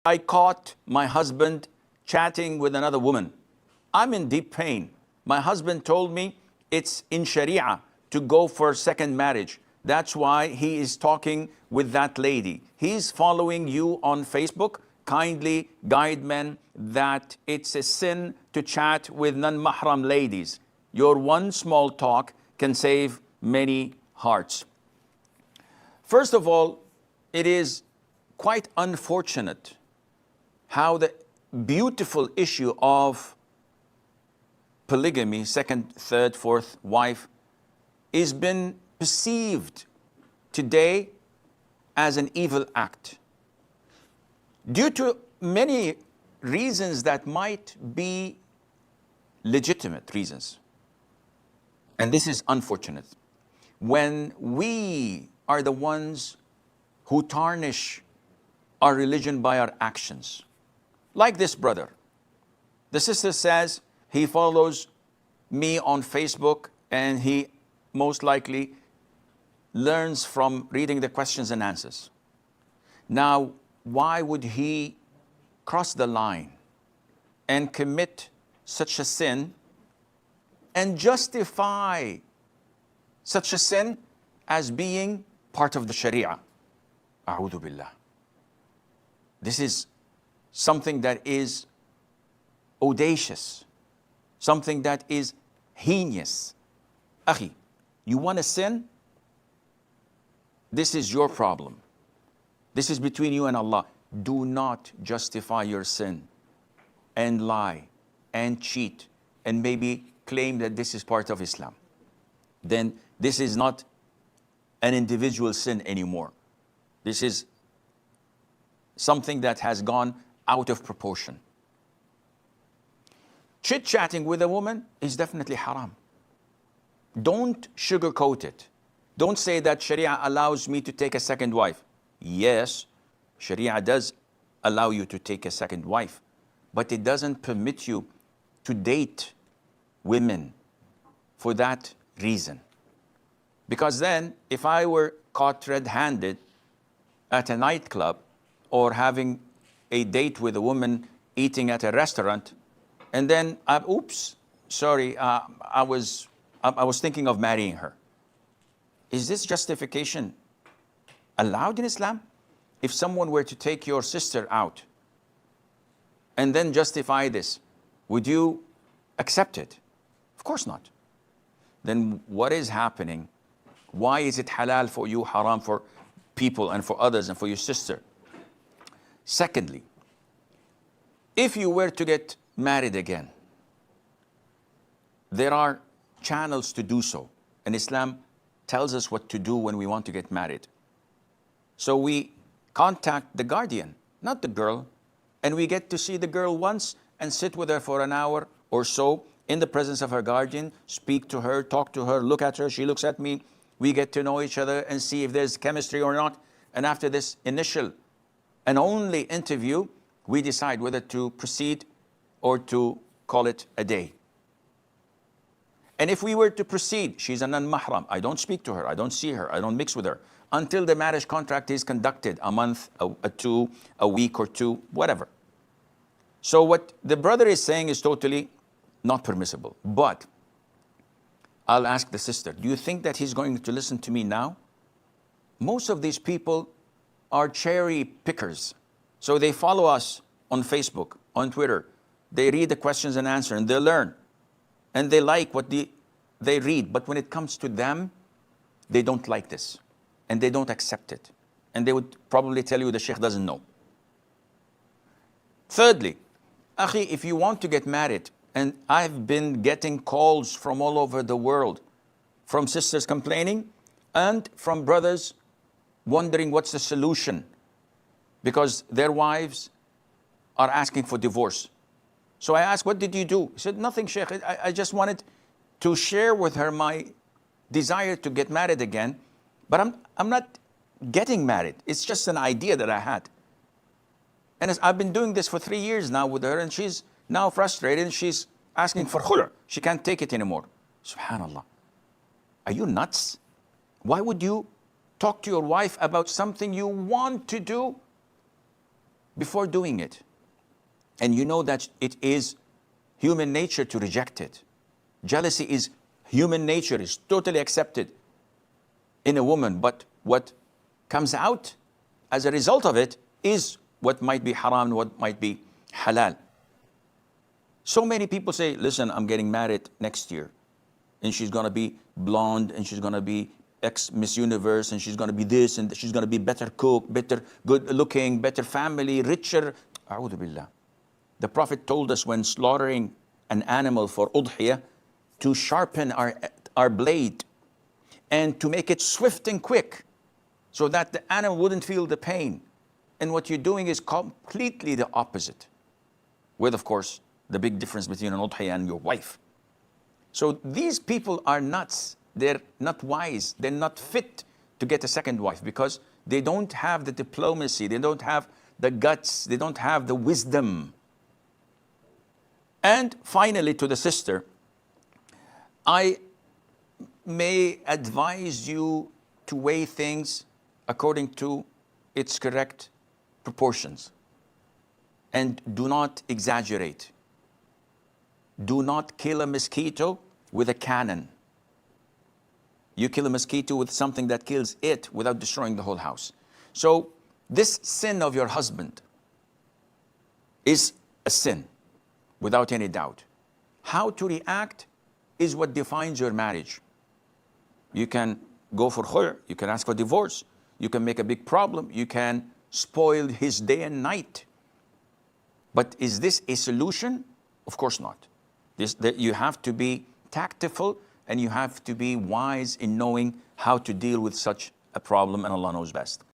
I caught my husband chatting with another woman. I'm in deep pain. My husband told me it's in Sharia to go for second marriage. That's why he is talking with that lady. He's following you on Facebook. Kindly guide men that it's a sin to chat with non-mahram ladies. Your one small talk can save many hearts. First of all, it is quite unfortunate how the beautiful issue of polygamy, second, third, fourth wife, is been perceived today as an evil act due to many reasons that might be legitimate reasons. And this is unfortunate. When we are the ones who tarnish our religion by our actions. Like this brother. The sister says he follows me on Facebook and he most likely learns from reading the questions and answers. Now, why would he cross the line and commit such a sin and justify such a sin as being part of the Sharia? A'udhu billah. This is something that is audacious, something that is heinous. Akhi, you want to sin? This is your problem. This is between you and Allah. Do not justify your sin and lie and cheat and maybe claim that this is part of Islam. Then this is not an individual sin anymore. This is something that has gone out of proportion. Chit-chatting with a woman is definitely haram. Don't sugarcoat it. Don't say that Sharia allows me to take a second wife. Yes, Sharia does allow you to take a second wife, but it doesn't permit you to date women for that reason. Because then, if I were caught red-handed at a nightclub or having a date with a woman eating at a restaurant, and then, oops, sorry, I was thinking of marrying her. Is this justification allowed in Islam? If someone were to take your sister out and then justify this, would you accept it? Of course not. Then what is happening? Why is it halal for you, haram for people and for others and for your sister? Secondly, if you were to get married again, there are channels to do so. And Islam tells us what to do when we want to get married. So we contact the guardian, not the girl, and we get to see the girl once and sit with her for an hour or so in the presence of her guardian, speak to her, talk to her, look at her, she looks at me. We get to know each other and see if there's chemistry or not. And after this initial and only interview, we decide whether to proceed or to call it a day. And if we were to proceed, she's a non-mahram. I don't speak to her, I don't see her, I don't mix with her until the marriage contract is conducted, a month, a week or two, whatever. So what the brother is saying is totally not permissible. But I'll ask the sister, do you think that he's going to listen to me now? Most of these people are cherry pickers. So they follow us on Facebook, on Twitter. They read the questions and answer and they learn. And they like what they read. But when it comes to them, they don't like this. And they don't accept it. And they would probably tell you the sheikh doesn't know. Thirdly, akhi, if you want to get married, and I've been getting calls from all over the world, from sisters complaining and from brothers wondering what's the solution because their wives are asking for divorce. So I asked, what did you do? He said, nothing, Sheikh. I just wanted to share with her my desire to get married again, but I'm not getting married. It's just an idea that I had. And I've been doing this for 3 years now with her, and she's now frustrated, and she's asking for khulur. She can't take it anymore. Subhanallah. Are you nuts? Why would you talk to your wife about something you want to do before doing it. And you know that it is human nature to reject it. Jealousy is human nature, is totally accepted in a woman. But what comes out as a result of it is what might be haram, what might be halal. So many people say, listen, I'm getting married next year, and she's going to be blonde, and she's going to be ex-Miss Universe, and she's going to be this, and she's going to be better cook, better good looking, better family, richer. A'udhu billah. The Prophet told us when slaughtering an animal for udhiyah to sharpen our blade and to make it swift and quick so that the animal wouldn't feel the pain. And what you're doing is completely the opposite, with, of course, the big difference between an udhiyah and your wife. So these people are nuts. They're not wise. They're not fit to get a second wife because they don't have the diplomacy. They don't have the guts. They don't have the wisdom. And finally, to the sister, I may advise you to weigh things according to its correct proportions. And do not exaggerate. Do not kill a mosquito with a cannon. You kill a mosquito with something that kills it without destroying the whole house. So this sin of your husband is a sin, without any doubt. How to react is what defines your marriage. You can go for khul', you can ask for divorce, you can make a big problem, you can spoil his day and night. But is this a solution? Of course not. You have to be tactful and you have to be wise in knowing how to deal with such a problem, and Allah knows best.